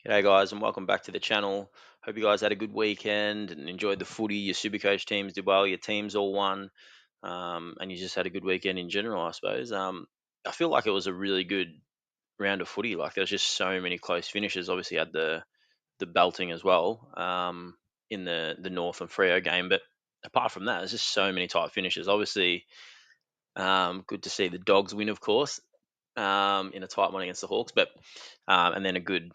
G'day guys and welcome back to the channel. Hope you guys had a good weekend and enjoyed the footy. Your Supercoach teams did well. Your teams all won, and you just had a good weekend in general, I suppose. I feel like it was a really good round of footy. Like there's just so many close finishes. Obviously, had the belting as well in the North and Freo game, but apart from that, there's just so many tight finishes. Obviously, good to see the Dogs win, of course, in a tight one against the Hawks, but and then a good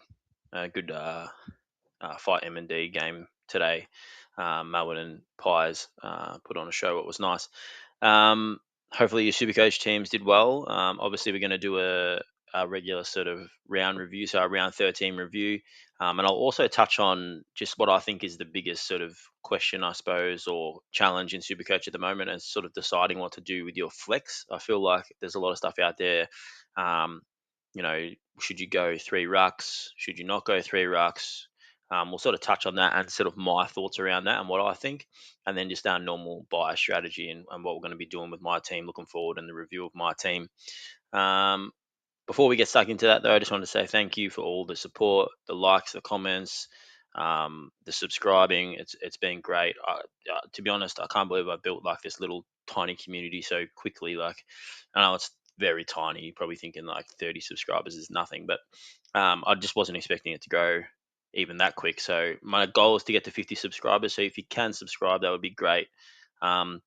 fight M&D game today. Melbourne and Pies put on a show. It was nice. Um, Hopefully your Supercoach teams did well. Obviously, we're going to do a regular sort of round review, so a round 13 review. And I'll also touch on just what I think is the biggest sort of question, I suppose, or challenge in Supercoach at the moment, and sort of deciding what to do with your flex. I feel like there's a lot of stuff out there. Um, you know, should you go three rucks? Should you not go three rucks? We'll sort of touch on that and sort of my thoughts around that and what I think, and then just our normal buy strategy and what we're going to be doing with my team looking forward and the review of my team. Um, Before we get stuck into that, though, I just want to say thank you for all the support, the likes, the comments, the subscribing. It's been great. To be honest, I can't believe I built like this little tiny community so quickly. Like, I know it's very tiny. You're probably thinking like 30 subscribers is nothing, but I just wasn't expecting it to grow even that quick. So my goal is to get to 50 subscribers. So if you can subscribe, that would be great. Um,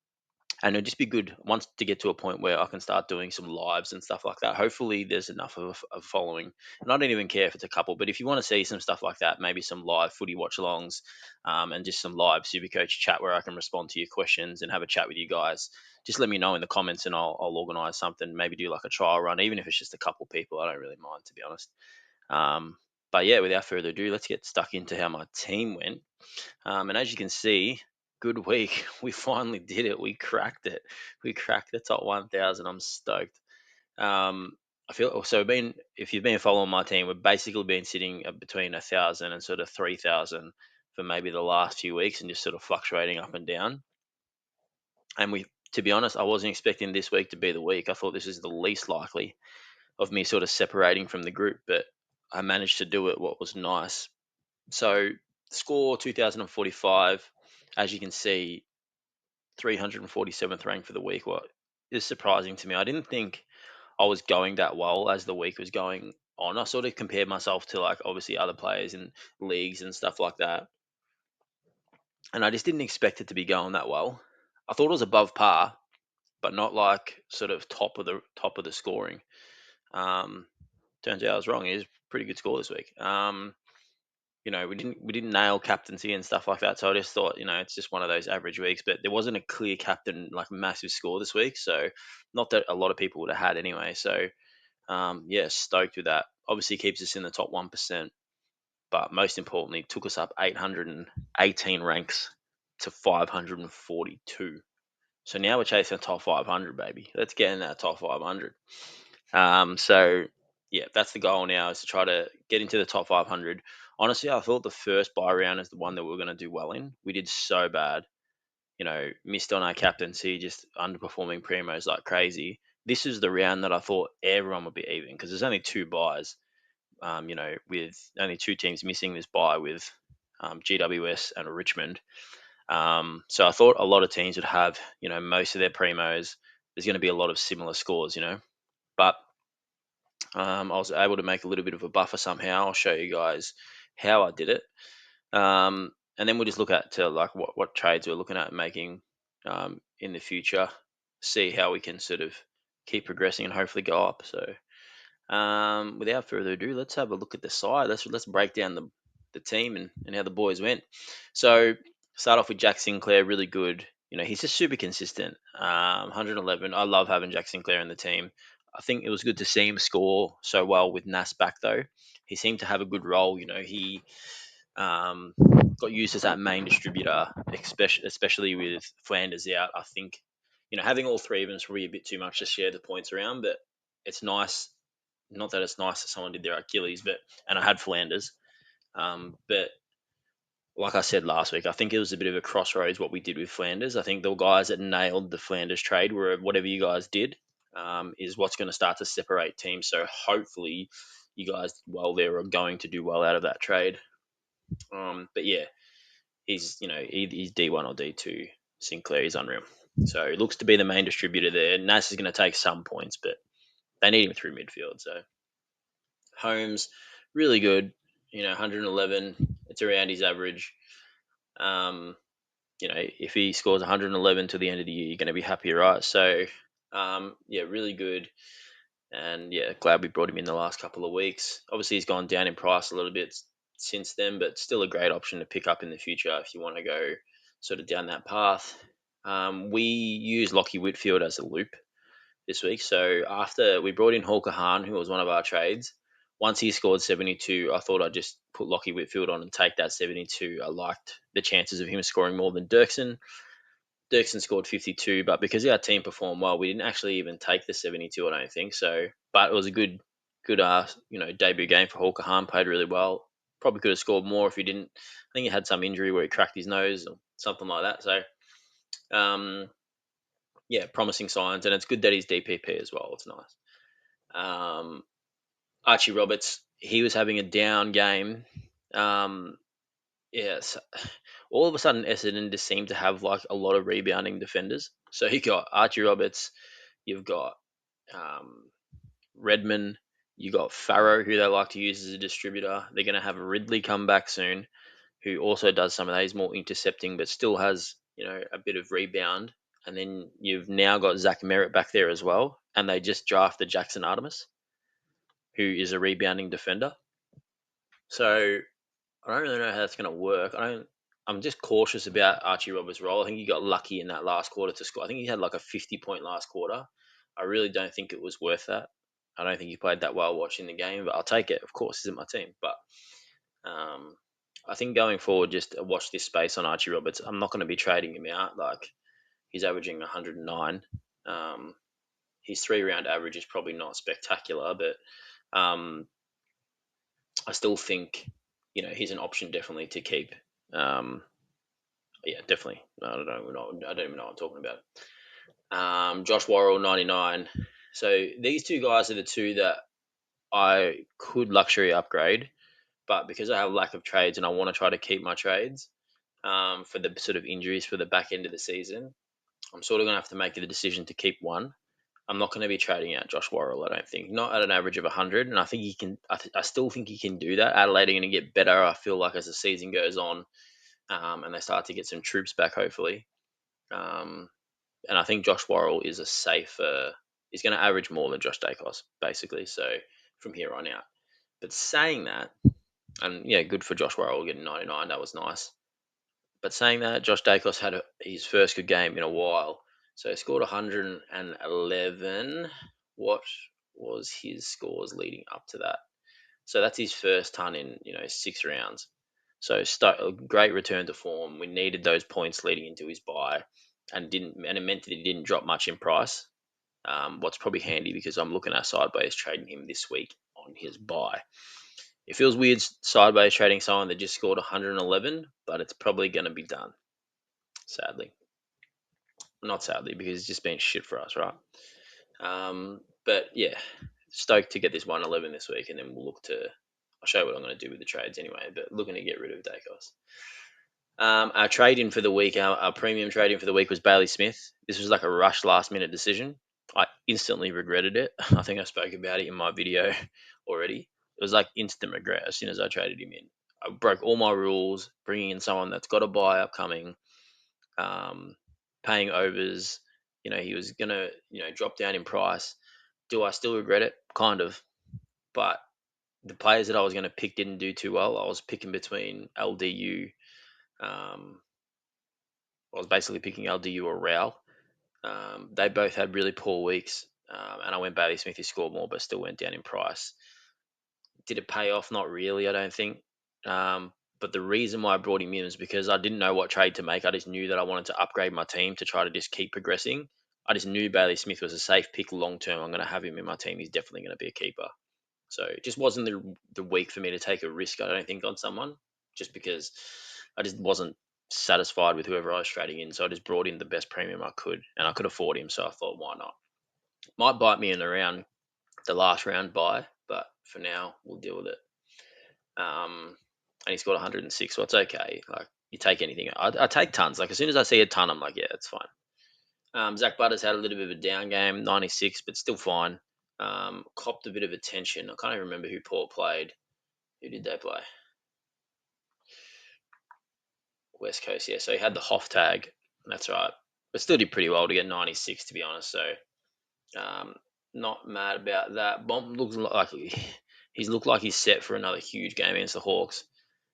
and it'd just be good once to get to a point where I can start doing some lives and stuff like that. Hopefully, there's enough of a following, and I don't even care if it's a couple. But if you want to see some stuff like that, maybe some live footy watch alongs, and just some live Supercoach chat where I can respond to your questions and have a chat with you guys, just let me know in the comments, and I'll organise something. Maybe do like a trial run, even if it's just a couple people. I don't really mind, to be honest. Um, but yeah, without further ado, let's get stuck into how my team went. And as you can see, good week. We finally did it. We cracked it. We cracked the top 1,000. I'm stoked. I feel so. Been If you've been following my team, we've basically been sitting at between 1,000 and sort of 3,000 for maybe the last few weeks, and just sort of fluctuating up and down. And to be honest, I wasn't expecting this week to be the week. I thought this is the least likely of me sort of separating from the group, but I managed to do it. What was nice. So score 2,045. As you can see, 347th rank for the week. What is surprising to me. I didn't think I was going that well as the week was going on. I sort of compared myself to like obviously other players in leagues and stuff like that, and I just didn't expect it to be going that well. I thought it was above par, but not like sort of top of the scoring. Um, Turns out I was wrong. It is a pretty good score this week. We didn't nail captaincy and stuff like that. So I just thought, it's just one of those average weeks. But there wasn't a clear captain like massive score this week, so not that a lot of people would have had anyway. So yeah, stoked with that. Obviously keeps us in the top 1%, but most importantly, took us up 818 ranks to 542. So now we're chasing the top 500, baby. Let's get in that top 500. So yeah, that's the goal now, is to try to get into the top 500. Honestly, I thought the first buy round is the one that we are going to do well in. We did so bad, missed on our captaincy, just underperforming primos like crazy. This is the round that I thought everyone would be even, because there's only two buys. With only two teams missing this buy, with GWS and Richmond. So I thought a lot of teams would have, most of their primos. There's going to be a lot of similar scores, but I was able to make a little bit of a buffer somehow. I'll show you guys how I did it, and then we'll just look at to like what trades we're looking at making in the future. See how we can sort of keep progressing and hopefully go up. So without further ado, let's have a look at the side. Let's break down the team and how the boys went. So start off with Jack Sinclair, really good. He's just super consistent. 111. I love having Jack Sinclair in the team. I think it was good to see him score so well with Nas back though. He seemed to have a good role. He um, got used as that main distributor, especially with Flanders out. I think having all three of them is probably a bit too much to share the points around, but it's nice. Not that it's nice that someone did their Achilles, and I had Flanders, but like I said last week, I think it was a bit of a crossroads what we did with Flanders. I think the guys that nailed the Flanders trade were whatever you guys did is what's going to start to separate teams. So hopefully, you guys did well there, or going to do well out of that trade. But yeah, he's he's D1 or D2. Sinclair is unreal. So he looks to be the main distributor there. Nas is going to take some points, but they need him through midfield. So Holmes, really good. 111. It's around his average. Um, if he scores 111 to the end of the year, you're going to be happy, right? So, yeah, really good. And yeah, glad we brought him in the last couple of weeks. Obviously, he's gone down in price a little bit since then, but still a great option to pick up in the future if you want to go sort of down that path. We use Lockie Whitfield as a loop this week. So after we brought in Hawker Hahn, who was one of our trades, once he scored 72, I thought I'd just put Lockie Whitfield on and take that 72. I liked the chances of him scoring more than Dirksen. Dirksen scored 52, but because our team performed well, we didn't actually even take the 72, I don't think. So, but it was a good debut game for Hawker Hahn. Played really well. Probably could have scored more if he didn't. I think he had some injury where he cracked his nose or something like that. So, um, yeah, promising signs, and it's good that he's DPP as well. It's nice. Um, Archie Roberts, he was having a down game. Um, yes, all of a sudden Essendon just seemed to have like a lot of rebounding defenders. So you got Archie Roberts, you've got um, Redman, you got Farrow, who they like to use as a distributor. They're going to have Ridley come back soon, who also does some of those more intercepting, but still has a bit of rebound. And then you've now got Zach Merritt back there as well, and they just drafted Jackson Artemis, who is a rebounding defender. So I don't really know how that's going to work. I'm just cautious about Archie Roberts' role. I think he got lucky in that last quarter to score. I think he had like a 50-point last quarter. I really don't think it was worth that. I don't think he played that well watching the game, but I'll take it. Of course, he's in my team. But um, I think going forward, just watch this space on Archie Roberts. I'm not going to be trading him out. Like he's averaging 109. Um, his 3 round average is probably not spectacular, but I still think he's an option definitely to keep. Um, yeah, definitely. I don't even know what I'm talking about. Josh Worrell 99. So these two guys are the two that I could luxury upgrade, but because I have lack of trades and I want to try to keep my trades for the sort of injuries for the back end of the season, I'm sort of going to have to make the decision to keep one. I'm not going to be trading out Josh Worrell. I don't think not at an average of 100, and I think he can. I still think he can do that. Adelaide are going to get better. I feel like as the season goes on, and they start to get some troops back, hopefully. Um, and I think Josh Worrell is a safer. He's going to average more than Josh Dacos, basically. So from here on out. But saying that, and yeah, good for Josh Worrell getting 99. That was nice. But saying that, Josh Dacos had his first good game in a while. So he scored 111. What was his scores leading up to that? So that's his first ton in 6 rounds. So a great return to form. We needed those points leading into his buy, and it meant that he didn't drop much in price. What's probably handy because I'm looking at Sideways trading him this week on his buy. It feels weird Sideways trading someone that just scored 111, but it's probably going to be done. Sadly, not sadly because it's just been shit for us, right? But yeah, stoked to get this 111 this week, and then we'll look to. I'll show you what I'm going to do with the trades anyway. But looking to get rid of Dacos. Our trade in for the week, our premium trade in for the week was Bailey Smith. This was like a rush last minute decision. I instantly regretted it. I think I spoke about it in my video already. It was like instant regret as soon as I traded him in. I broke all my rules, bringing in someone that's got a buy upcoming, um, paying overs. He was gonna, drop down in price. Do I still regret it? Kind of, but the players that I was going to pick didn't do too well. I was picking between LDU. I was basically picking LDU or Rao. They both had really poor weeks, and I went Bailey Smith. He scored more, but still went down in price. Did it pay off? Not really, I don't think. But the reason why I brought him in is because I didn't know what trade to make. I just knew that I wanted to upgrade my team to try to just keep progressing. I just knew Bailey Smith was a safe pick long term. I'm going to have him in my team. He's definitely going to be a keeper. So it just wasn't the week for me to take a risk, I don't think, on someone, just because I just wasn't satisfied with whoever I was trading in. So I just brought in the best premium I could, and I could afford him. So I thought, why not? Might bite me in the last round buy, but for now. We'll deal with it. And he scored 106, so it's okay. Like you take anything. I take tons. Like as soon as I see a ton, I'm like, yeah, it's fine. Zach Butters had a little bit of a down game, 96, but still fine. Copped a bit of attention. I can't even remember who Port played. Who did they play? West Coast, yeah. So he had the Hoff tag. That's right. But still did pretty well to get 96, to be honest. So um, not mad about that. Bomb looks like he's looked like he's set for another huge game against the Hawks,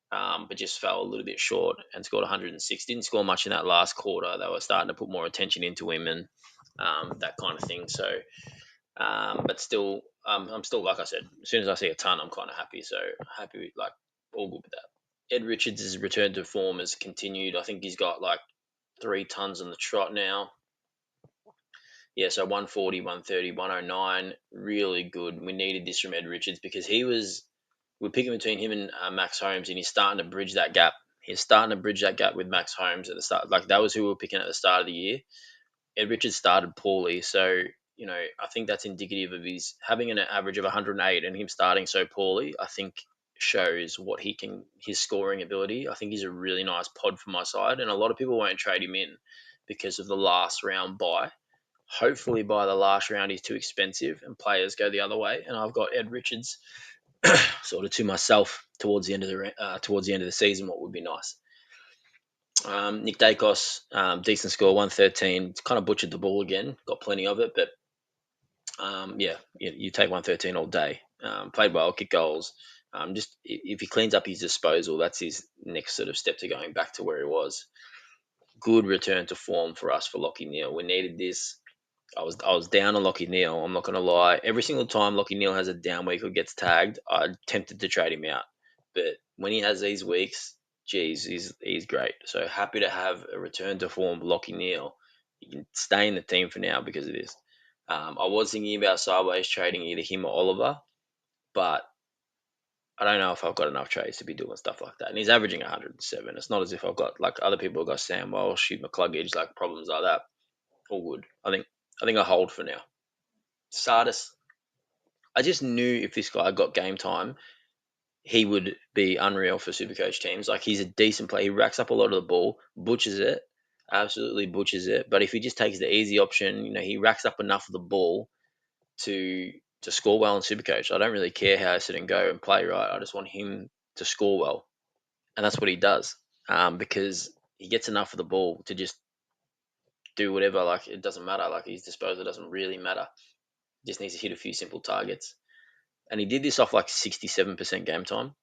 but just fell a little bit short and scored 106. Didn't score much in that last quarter. They were starting to put more attention into him and that kind of thing. So, but still, I'm still, like I said, as soon as I see a ton, I'm kind of happy. So happy with like all good with that. Ed Richards' return to form has continued. I think he's got like 3 tons on the trot now. Yeah, so 140, 130, 109, really good. We needed this from Ed Richards because we're picking between him and Max Holmes, and he's starting to bridge that gap. He's starting to bridge that gap with Max Holmes at the start. Like that was who we were picking at the start of the year. Ed Richards started poorly, so I think that's indicative of his having an average of 108 and him starting so poorly. I think shows what his scoring ability. I think he's a really nice pod for my side, and a lot of people won't trade him in because of the last round buy. Hopefully, by the last round, he's too expensive and players go the other way. And I've got Ed Richards sort of to myself towards the end of the season. What would be nice? Nick Dacos, decent score, 113. Kind of butchered the ball again. Got plenty of it, but yeah, you take 113 all day. Played well, kicked goals. Just if he cleans up his disposal, that's his next sort of step to going back to where he was. Good return to form for us for Lockie Neal. We needed this. I was down on Lockie Neal. I'm not going to lie. Every single time Lockie Neal has a down week or gets tagged, I'm tempted to trade him out. But when he has these weeks, geez, he's great. So happy to have a return to form Lockie Neal. He can stay in the team for now because of this. I was thinking about sideways trading either him or Oliver, but I don't know if I've got enough trades to be doing stuff like that. And he's averaging 107. It's not as if I've got like other people have got Sam Walsh, McCluggage, like problems like that. All good. I think I hold for now. Sardis, I just knew if this guy got game time, he would be unreal for Supercoach teams. Like he's a decent player. He racks up a lot of the ball, butchers it, absolutely butchers it. But if he just takes the easy option, he racks up enough of the ball to to score well in Supercoach. I don't really care how I sit and go and play right. I just want him to score well, and that's what he does. Because he gets enough of the ball to just do whatever. Like it doesn't matter. Like his disposal doesn't really matter. Just needs to hit a few simple targets. And he did this off like 67% game time.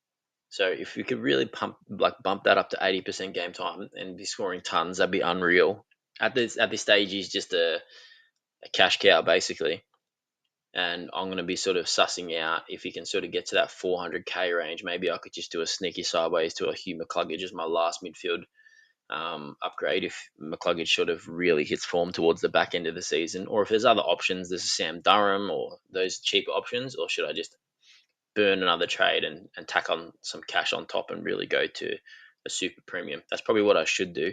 So if we could really bump that up to 80% game time and be scoring tons, that'd be unreal. At this stage, he's just a cash cow basically, and I'm going to be sort of sussing out if he can sort of get to that 400k range. Maybe I could just do a sneaky sideways to a Hugh McCluggage as my last midfield upgrade if McCluggage sort of really hits form towards the back end of the season, or if there's other options, there's Sam Durham or those cheaper options, or should I just burn another trade and tack on some cash on top and really go to a super premium? That's probably what I should do.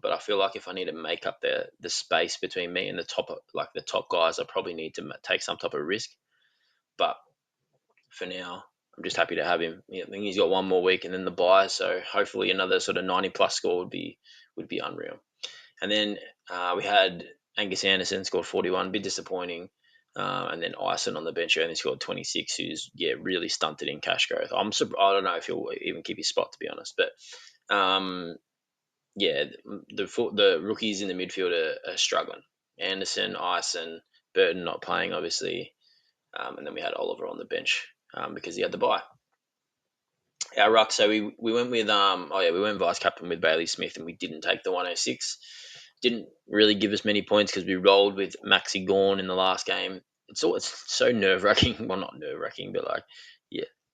But I feel like if I need to make up the space between me and the top guys, I probably need to take some type of risk. But for now, I'm just happy to have him. I think he's got one more week and then the buy, so hopefully another sort of 90 plus score would be unreal. And then we had Angus Anderson scored 41, a bit disappointing. And then Ison on the bench only scored 26, who's really stunted in cash growth. I don't know if he'll even keep his spot, to be honest. But yeah, the rookies in the midfield are struggling. Anderson, Ison, Burton not playing, obviously. And then we had Oliver on the bench because he had the bye. Our ruck, so we went with we went vice captain with Bailey Smith, and we didn't take the 106. Didn't really give us many points because we rolled with Maxi Gorn in the last game. It's so nerve wracking. Well, not nerve wracking, but like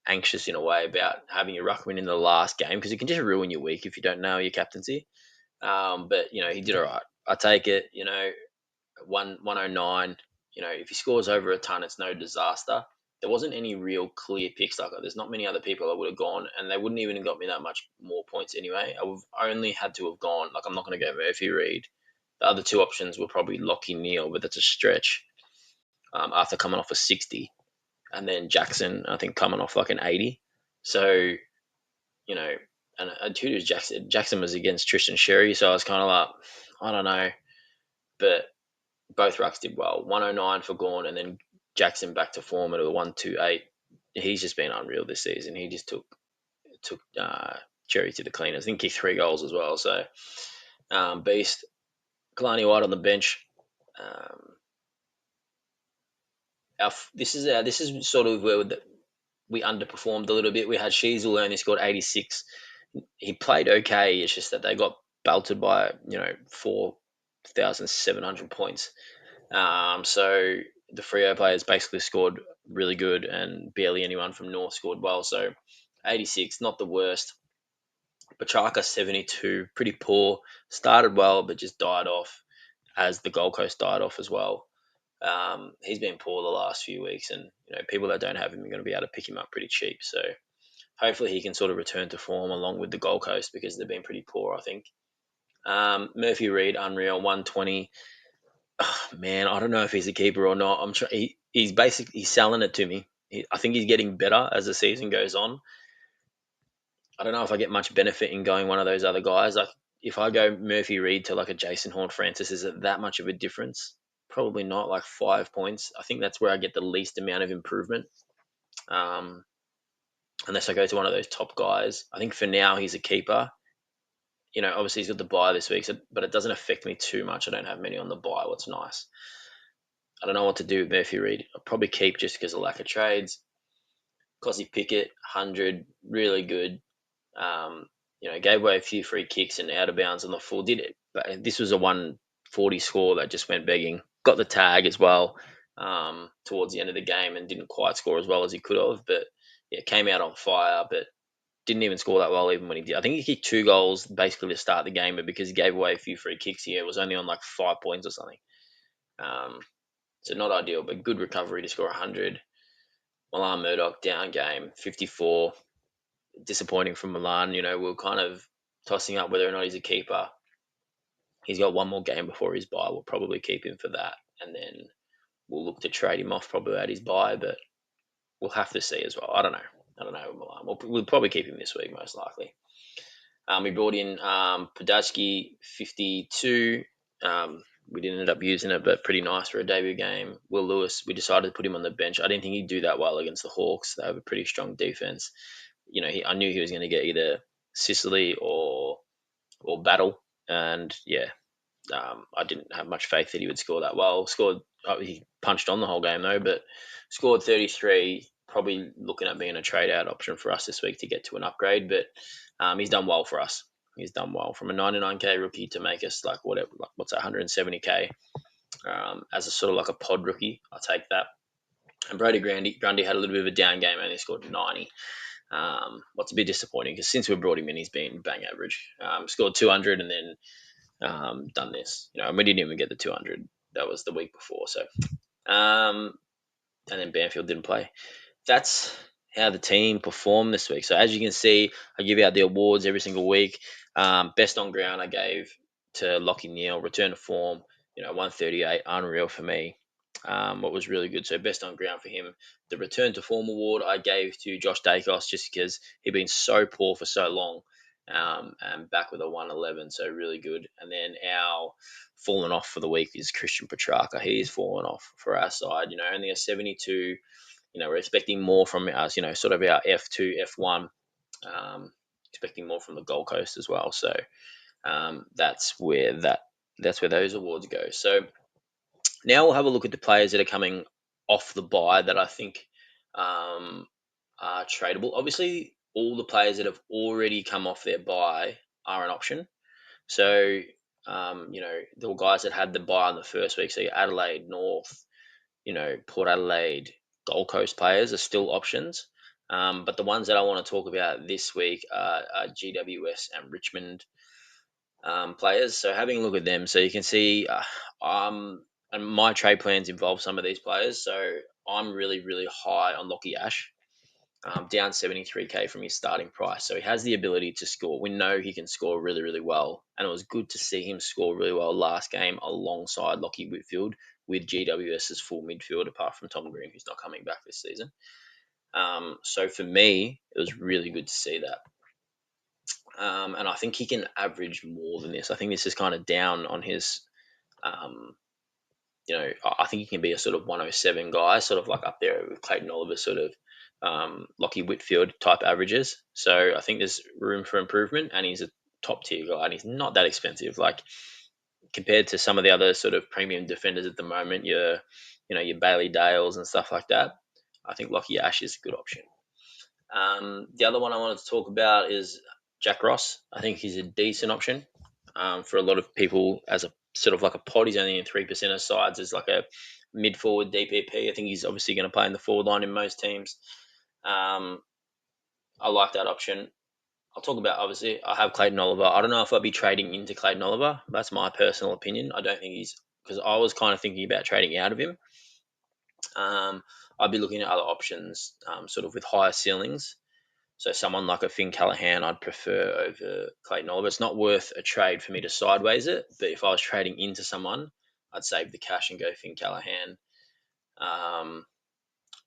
anxious in a way about having a ruckman in the last game because it can just ruin your week if you don't know your captaincy. But he did all right. I take it. 109. If he scores over a ton, it's no disaster. There wasn't any real clear picks. Like there's not many other people I would have gone, and they wouldn't even have got me that much more points anyway. I would only had to have gone. Like I'm not going to go Murphy Reed. The other two options were probably Lockie Neal, but that's a stretch. After coming off a 60. and then Jackson, I think, coming off like an 80. So, you know, and who was Jackson? Jackson was against Tristan Sherry, so I was kind of like, I don't know, but both rucks did well. 109 for Gorn, and then Jackson back to form at a 128. He's just been unreal this season. He just took Cherry to the cleaners. I think kicked 3 goals as well. So beast. Kalani White on the bench. Um, this is sort of where we underperformed a little bit. We had Sheasel only scored 86. He played okay. It's just that they got belted by 4,700 points. So the Frio players basically scored really good, and barely anyone from North scored well. So 86, not the worst. Petrarca 72, pretty poor. Started well, but just died off as the Gold Coast died off as well. He's been poor the last few weeks, and people that don't have him are going to be able to pick him up pretty cheap. So hopefully he can sort of return to form along with the Gold Coast because they've been pretty poor, I think. Murphy Reed, unreal, 120. Man, I don't know if he's a keeper or not. He's selling it to me. I think he's getting better as the season goes on. I don't know if I get much benefit in going one of those other guys. Like if I go Murphy Reed to like a Jason Horn Francis, is it that much of a difference? Probably not. Like 5 points. I think that's where I get the least amount of improvement. Um, unless I go to one of those top guys. I think for now he's a keeper. Obviously he's got the buy this week, but it doesn't affect me too much. I don't have many on the buy. What's nice. I don't know what to do with Murphy Reed. I'll probably keep just because of lack of trades. Cosy Pickett, 100, really good. Um, gave away a few free kicks and out of bounds on the full. Did it, but this was a 140 score that just went begging. Got the tag as well towards the end of the game and didn't quite score as well as he could have. But yeah, came out on fire, but didn't even score that well even when he did. I think he kicked 2 goals basically to start the game, but because he gave away a few free kicks here, it was only on like 5 points or something. Um, so not ideal, but good recovery to score 100. Milan Murdoch down game, 54. Disappointing from Milan. We're kind of tossing up whether or not he's a keeper. He's got one more game before his bye. We'll probably keep him for that, and then we'll look to trade him off probably at his bye, but we'll have to see as well. I don't know. I don't know Milan. We'll probably keep him this week, most likely. We brought in Podolski, 52. We didn't end up using it, but pretty nice for a debut game. Will Lewis, we decided to put him on the bench. I didn't think he'd do that well against the Hawks. They have a pretty strong defense. I knew he was going to get either Sicily or Battle, and yeah, I didn't have much faith that he would score that well. He punched on the whole game though, but scored 33. Probably looking at being a trade out option for us this week to get to an upgrade, but he's done well for us. He's done well from a 99k rookie to make us like whatever, like what's that, 170k as a sort of like a pod rookie. I'll take that. And Brody Grundy had a little bit of a down game, only scored 90. What's a bit disappointing because since we brought him in, he's been bang average. Scored 200 and then done this. And we didn't even get the 200. That was the week before. So, and then Banfield didn't play. That's how the team performed this week. So as you can see, I give out the awards every single week. Best on ground I gave to Lockie Neal, return to form, 138, unreal for me. What was really good. So best on ground for him. The return to form award I gave to Josh Dacos just because he'd been so poor for so long. And back with a 111, so really good. And then our fallen off for the week is Christian Petrarca. He's fallen off for our side, only a 72. We're expecting more from us, sort of our F2, F1, expecting more from the Gold Coast as well. So that's where those awards go. So now we'll have a look at the players that are coming off the bye that I think are tradable. Obviously, all the players that have already come off their bye are an option. So, the guys that had the bye in the first week, so your Adelaide, North, Port Adelaide, Gold Coast players are still options. But the ones that I want to talk about this week are GWS and Richmond players. So having a look at them, so you can see, and my trade plans involve some of these players. So I'm really, really high on Lockie Ash, down 73k from his starting price. So he has the ability to score. We know he can score really, really well. And it was good to see him score really well last game alongside Lockie Whitfield. with GWS's full midfield, apart from Tom Green, who's not coming back this season. So for me, it was really good to see that. And I think he can average more than this. I think this is kind of down on his, um, I think he can be a sort of 107 guy, sort of like up there with Clayton Oliver, sort of Lockie Whitfield type averages. So I think there's room for improvement, and he's a top tier guy, and he's not that expensive. Like compared to some of the other sort of premium defenders at the moment, your Bailey Dales and stuff like that. I think Lockie Ash is a good option. The other one I wanted to talk about is Jack Ross. I think he's a decent option for a lot of people as a sort of like a pod. He's only in 3% of sides as like a mid forward DPP. I think he's obviously going to play in the forward line in most teams. Um, I like that option. I'll talk about, obviously, I have Clayton Oliver. I don't know if I'd be trading into Clayton Oliver. That's my personal opinion. I don't think he's, because I was kind of thinking about trading out of him. I'd be looking at other options, sort of with higher ceilings. So someone like a Finn Callahan, I'd prefer over Clayton Oliver. It's not worth a trade for me to sideways it, but if I was trading into someone, I'd save the cash and go Finn Callahan. Um,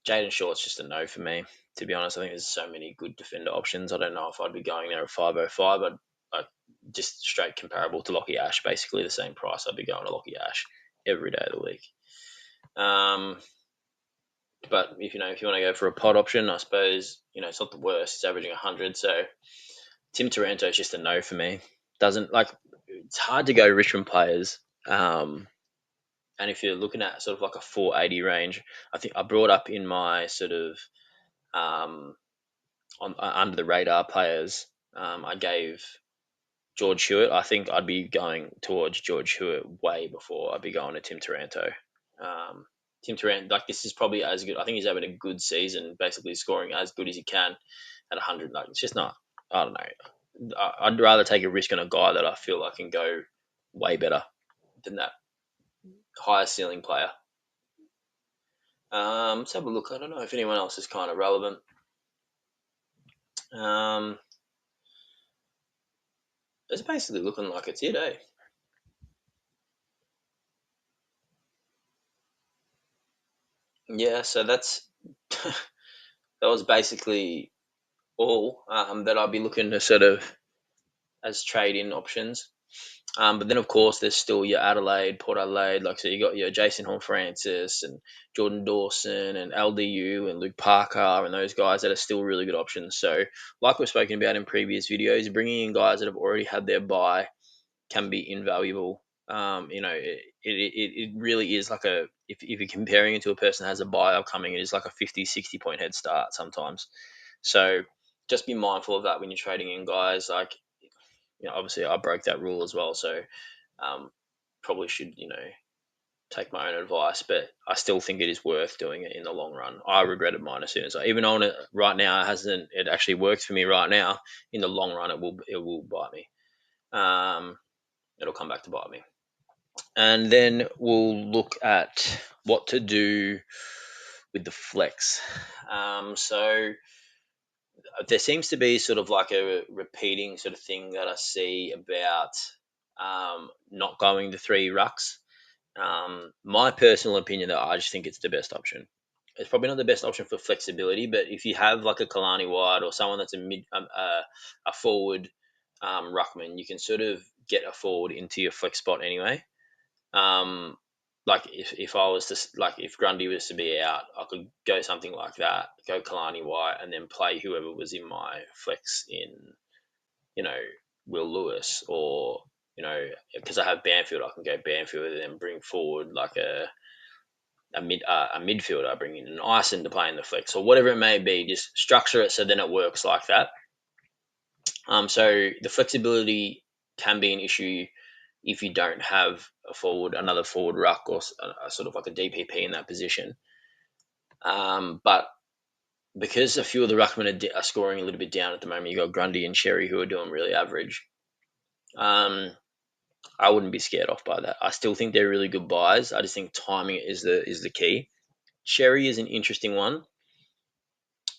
Jaden Short's just a no for me, to be honest. I think there's so many good defender options. I don't know if I'd be going there at 505. I'd just straight comparable to Lockie Ash, basically the same price. I'd be going to Lockie Ash every day of the week. But if you want to go for a pod option, I suppose it's not the worst. It's averaging 100, so Tim Taranto is just a no for me. Doesn't like it's hard to go Richmond players. And if you're looking at sort of like a 480 range, I think I brought up in my sort of on under the radar players. I gave George Hewitt. I think I'd be going towards George Hewitt way before I'd be going to Tim Taranto. Tim Taranto, like this is probably as good. I think he's having a good season, basically scoring as good as he can at 100. Like it's just not. I don't know. I'd rather take a risk on a guy that I feel I can go way better than that higher ceiling player. Let's have a look. I don't know if anyone else is kind of relevant. It's basically looking like it's it, eh? Yeah, so that's that was basically all that I'd be looking to sort of as trade-in options. But then, of course, there's still your Adelaide, Port Adelaide. Like, so you got your Jason Horn-Francis and Jordan Dawson and LDU and Luke Parker and those guys that are still really good options. So, like we've spoken about in previous videos, bringing in guys that have already had their bye can be invaluable. It really is like if you're comparing it to a person that has a bye upcoming, it is like a 50, 60 point head start sometimes. So, just be mindful of that when you're trading in guys. Like, obviously I broke that rule as well. So, probably should take my own advice, but I still think it is worth doing it in the long run. I regretted mine as soon as I even on it right now. It actually works for me right now. In the long run, it will bite me. It'll come back to bite me. And then we'll look at what to do with the flex. So there seems to be sort of like a repeating sort of thing that I see about not going to three rucks. My personal opinion, though, I just think it's the best option. It's probably not the best option for flexibility, but if you have like a Kalani White or someone that's a forward ruckman, you can sort of get a forward into your flex spot anyway. Um, like if I was to like if Grundy was to be out, I could go something like that, go Kalani White, and then play whoever was in my flex in you know Will Lewis or because I have Banfield, I can go Banfield and then bring forward like a midfielder, bring in an Ison to play in the flex or whatever it may be. Just structure it so then it works like that. So the flexibility can be an issue if you don't have another forward ruck or a sort of like a DPP in that position. But because a few of the ruckmen are scoring a little bit down at the moment, you got Grundy and Sherry who are doing really average. I wouldn't be scared off by that. I still think they're really good buys. I just think timing is the key. Sherry is an interesting one.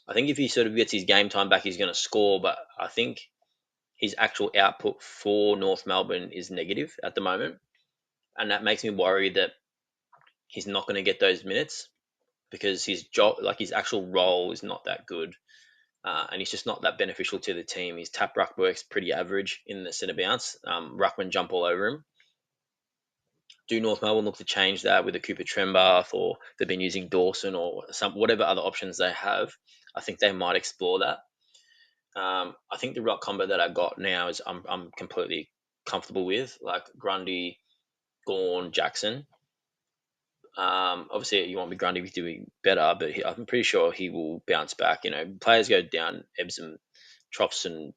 I think if he sort of gets his game time back, he's going to score. But I think his actual output for North Melbourne is negative at the moment, and that makes me worry that he's not going to get those minutes because his job, like his actual role, is not that good. And he's just not that beneficial to the team. His tap ruck work's pretty average in the centre bounce. Ruckman jump all over him. Do North Melbourne look to change that with a Cooper Trembath, or they've been using Dawson or some whatever other options they have? I think they might explore that. I think the ruck combo that I got now is I'm completely comfortable with, like Grundy, Gawn, Jackson. Obviously, you want Grundy doing better, but I'm pretty sure he will bounce back. Players go down ebbs and troughs and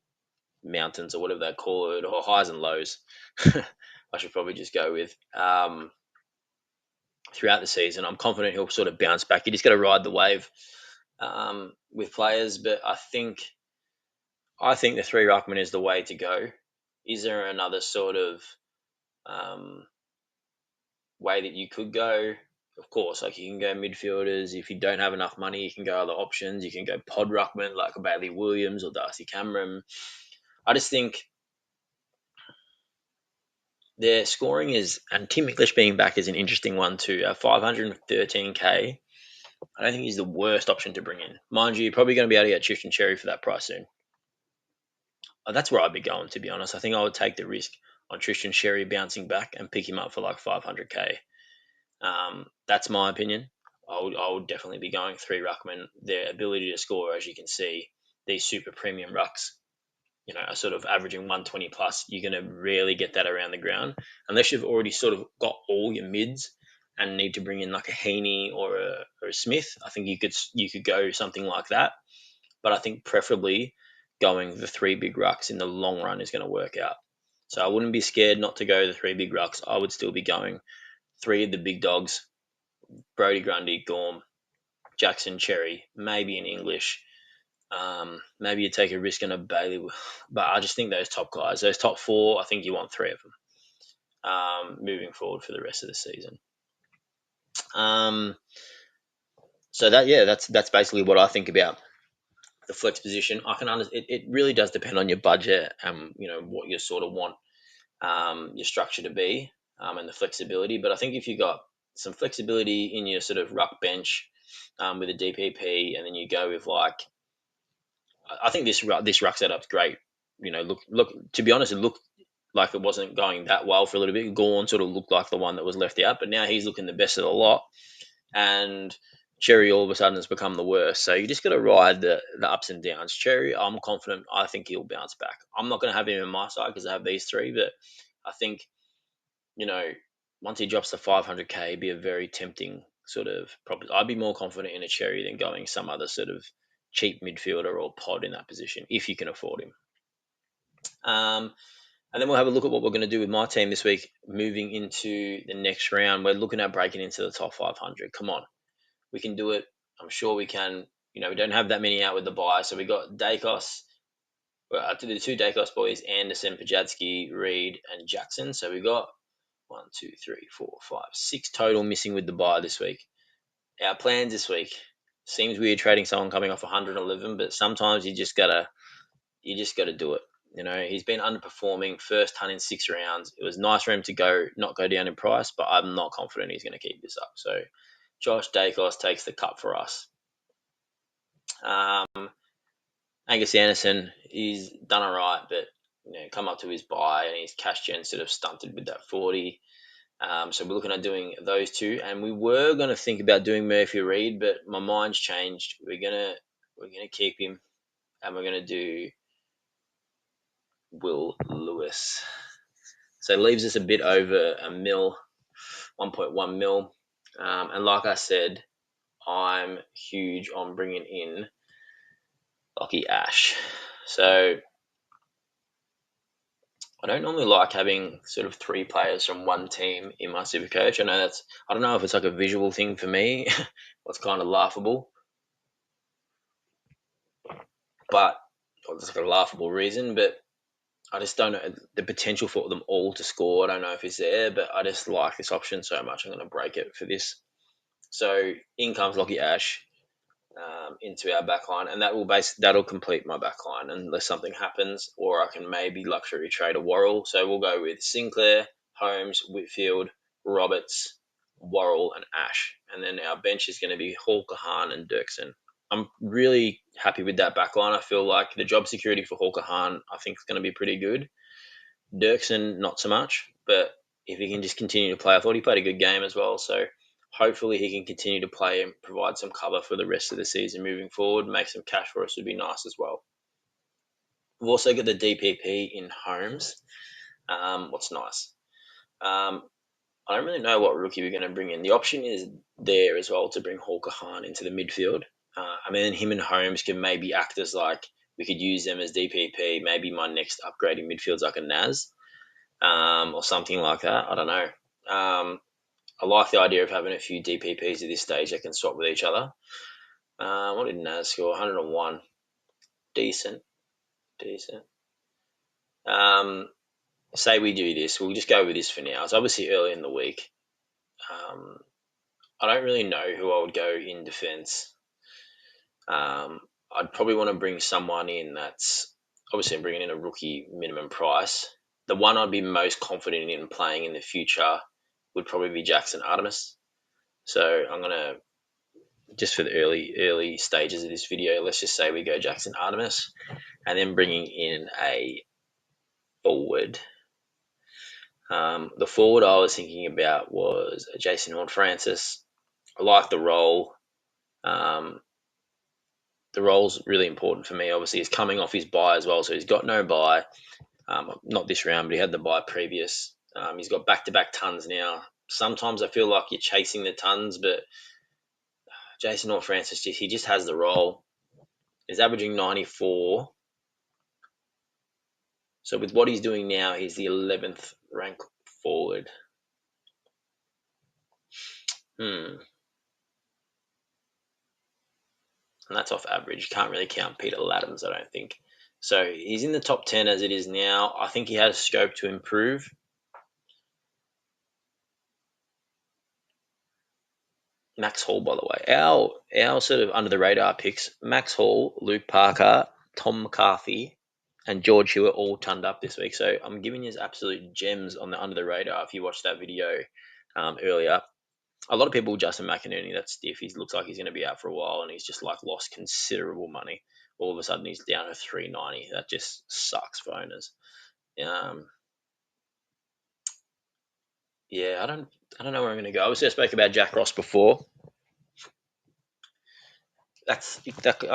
mountains or whatever they call it, or highs and lows. I should probably just go with throughout the season. I'm confident he'll sort of bounce back. You just got to ride the wave with players, but I think the three ruckman is the way to go. Is there another sort of um, way that you could go? Of course, like you can go midfielders. If you don't have enough money, you can go other options. You can go pod ruckman like a Bailey Williams or Darcy Cameron. I just think their scoring is, and Tim English being back is an interesting one too. 513k. I don't think he's the worst option to bring in. Mind you, you're probably going to be able to get Tristan Cherry for that price soon. That's where I'd be going, to be honest. I think I would take the risk on Tristan Cherry bouncing back and pick him up for like 500k. That's my opinion. I would definitely be going three ruckman. Their ability to score, as you can see, these super premium rucks, are sort of averaging 120 plus. You're going to rarely get that around the ground unless you've already sort of got all your mids and need to bring in like a Heaney or a Smith. I think you could go something like that. But I think preferably going the three big rucks in the long run is going to work out. So I wouldn't be scared not to go the three big rucks. I would still be going three of the big dogs: Brody, Grundy, Gorm, Jackson, Cherry, maybe in English. Maybe you take a risk on a Bailey, but I just think those top guys, those top four, I think you want three of them moving forward for the rest of the season. Um, so that's basically what I think about the flex position. I can understand it really does depend on your budget and what you sort of want your structure to be and the flexibility. But I think if you got some flexibility in your sort of ruck bench with a DPP, and then you go with like, I think this ruck setup's great. Look. To be honest, it looked like it wasn't going that well for a little bit. Gorn sort of looked like the one that was left out, but now he's looking the best of the lot. And Cherry all of a sudden has become the worst. So you just got to ride the ups and downs. Cherry, I'm confident. I think he'll bounce back. I'm not going to have him in my side because I have these three, but I think you know once he drops to 500k, it'd be a very tempting sort of problem. I'd be more confident in a Cherry than going some other sort of cheap midfielder or pod in that position if you can afford him. And then we'll have a look at what we're going to do with my team this week. Moving into the next round, we're looking at breaking into the top 500. Come on, we can do it. I'm sure we can. We don't have that many out with the buy. So we got Dacos, to the two Dacos boys, Anderson, Pajadzki, Reed, and Jackson. So we got 1, 2, 3, 4, 5, 6 total missing with the buy this week. Our plans this week, seems weird trading someone coming off 111, but sometimes you just got to do it. He's been underperforming first ton in 6 rounds. It was nice for him to not go down in price, but I'm not confident he's going to keep this up. So Josh Dacos takes the cut for us. Angus Anderson, he's done all right, but come up to his buy, and his cash gen sort of stunted with that 40. So we're looking at doing those two, and we were going to think about doing Murphy Reed, but my mind's changed. We're gonna keep him, and we're gonna do Will Lewis. So it leaves us a bit over a mil, 1.1 mil. And like I said, I'm huge on bringing in Lockie Ash. So I don't normally like having sort of 3 players from one team in my Supercoach. I don't know if it's like a visual thing for me, it's kind of laughable, but it's like a laughable reason, but I just don't know the potential for them all to score. I don't know if it's there, but I just like this option so much. I'm going to break it for this. So in comes Lockie Ash into our backline, and that'll complete my backline unless something happens, or I can maybe luxury trade a Worrell. So we'll go with Sinclair, Holmes, Whitfield, Roberts, Worrell, and Ash. And then our bench is going to be Hall, Kahan, and Dirksen. I'm really happy with that backline. I feel like the job security for Hall Kahan, I think, is going to be pretty good. Dirksen, not so much, but if he can just continue to play, I thought he played a good game as well. So hopefully he can continue to play and provide some cover for the rest of the season moving forward. Make some cash for us would be nice as well. We've also got the DPP in Holmes. What's nice? I don't really know what rookie we're going to bring in. The option is there as well to bring Hawker Khan into the midfield. I mean, him and Holmes can maybe act as like we could use them as DPP. Maybe my next upgrade in midfield's like a Naz or something like that. I don't know. I like the idea of having a few DPPs at this stage that can swap with each other. What did Naz score? 101. Decent. Say we do this. We'll just go with this for now. It's obviously early in the week. I don't really know who I would go in defence. I'd probably want to bring someone in that's obviously I'm bringing in a rookie minimum price. The one I'd be most confident in playing in the future would probably be Jackson Artemis. So I'm gonna just for the early stages of this video, let's just say we go Jackson Artemis, and then bringing in a forward. The forward I was thinking about was Jason Horne-Francis. I like the role. The role's really important for me. Obviously, he's coming off his bye as well, so he's got no bye. Not this round, but he had the bye previous. He's got back-to-back tons now. Sometimes I feel like you're chasing the tons, but Jason Horne-Francis, he just has the role. He's averaging 94. So with what he's doing now, he's the 11th rank forward. And that's off average. You can't really count Peter Laddams, I don't think. So he's in the top 10 as it is now. I think he has scope to improve. Max Hall, by the way. Our sort of under the radar picks, Max Hall, Luke Parker, Tom McCarthy, and George Hewitt all turned up this week. So I'm giving you absolute gems on the under the radar if you watched that video earlier. A lot of people, Justin McInerney, that's stiff. He looks like he's going to be out for a while, and he's just like lost considerable money. All of a sudden, he's down to 390. That just sucks for owners. Yeah, I don't know where I'm going to go. Obviously, I spoke about Jack Ross before. I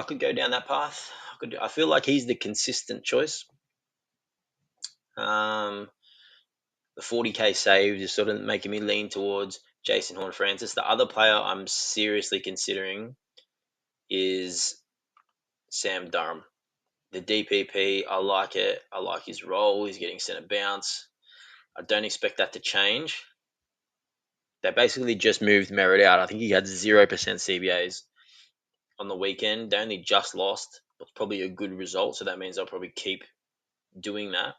could go down that path. I feel like he's the consistent choice. The 40k saves is sort of making me lean towards Jason Horne-Francis. The other player I'm seriously considering is Sam Durham. The DPP, I like it. I like his role. He's getting centre bounce. I don't expect that to change. They basically just moved Merritt out. I think he had 0% CBAs on the weekend. They only just lost. It's probably a good result, so that means I'll probably keep doing that.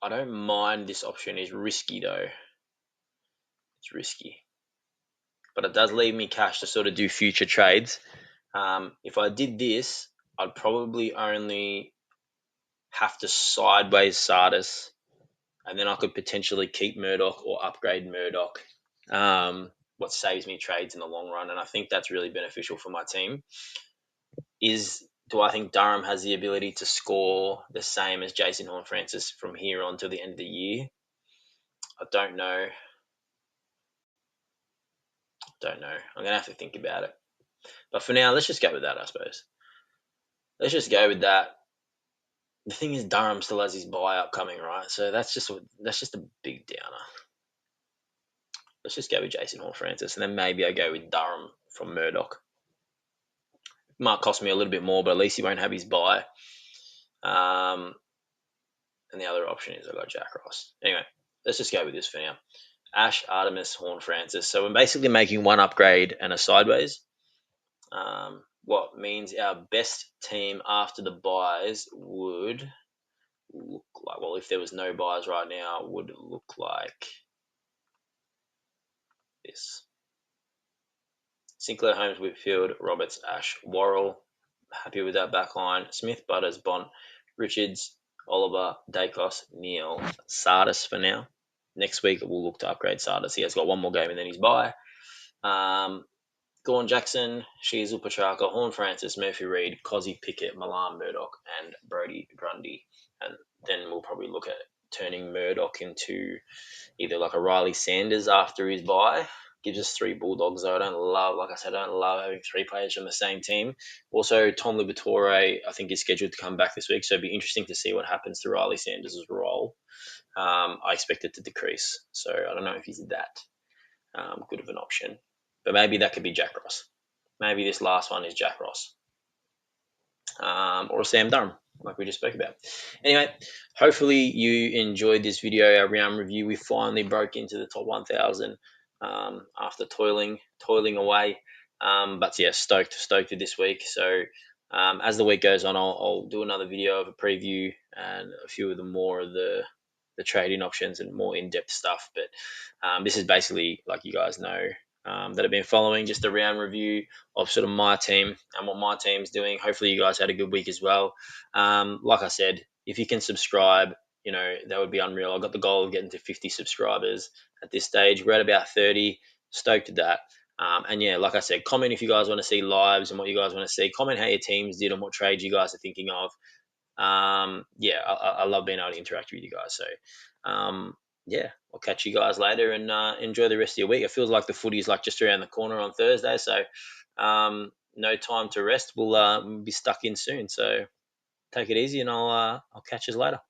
I don't mind this option. It's risky, though. It's risky. But it does leave me cash to sort of do future trades. If I did this, I'd probably only have to sideways Sardis, and then I could potentially keep Murdoch or upgrade Murdoch. What saves me trades in the long run, and I think that's really beneficial for my team. Do I think Durham has the ability to score the same as Jason Horne-Francis from here on to the end of the year? I don't know. I'm going to have to think about it. But for now, let's just go with that, I suppose. Let's just go with that. The thing is, Durham still has his buy upcoming, right? So that's just a big downer. Let's just go with Jason Horne-Francis, and then maybe I go with Durham from Murdoch. Might cost me a little bit more, but at least he won't have his buy. And the other option is I got Jack Ross. Anyway, let's just go with this for now. Ash, Artemis, Horne-Francis. So we're basically making one upgrade and a sideways. What means our best team after the buys would look like, well, if there was no buys right now, would look like this. Sinclair, Holmes, Whitfield, Roberts, Ash, Worrell. Happy with that back line. Smith, Butters, Bont, Richards, Oliver, Dacos, Neil, Sardis for now. next week we'll look to upgrade Sardis. He has got one more game and then he's bye. Gorn Jackson, Shizu Pachaka, Horn Francis, Murphy Reed, Cozzy Pickett, Milan Murdoch, and Brody Grundy. And then we'll probably look at turning Murdoch into either like a Riley Sanders after his bye. Gives us three Bulldogs, though. Like I said, I don't love having three players from the same team. Also, Tom Liberatore, I think, is scheduled to come back this week, so it'd be interesting to see what happens to Riley Sanders' role. I expect it to decrease, so I don't know if he's that good of an option. But maybe that could be Jack Ross. Maybe this last one is Jack Ross. Or Sam Durham, like we just spoke about. Anyway, hopefully you enjoyed this video, our round review. We finally broke into the top 1,000 after toiling away. But yeah, stoked with this week. So as the week goes on, I'll do another video of a preview and a few of the more of the trading options and more in-depth stuff. But this is basically, like you guys know, that have been following, just a round review of sort of my team and what my team's doing. Hopefully you guys had a good week as well. Like I said, if you can subscribe, that would be unreal. I've got the goal of getting to 50 subscribers at this stage. We're at about 30. Stoked at that. And yeah, like I said, comment if you guys want to see lives and what you guys want to see. Comment how your teams did and what trades you guys are thinking of. Yeah, I love being able to interact with you guys. So, yeah, I'll catch you guys later and enjoy the rest of your week. It feels like the footy is like just around the corner on Thursday, so no time to rest. We'll be stuck in soon. So take it easy, and I'll catch you later.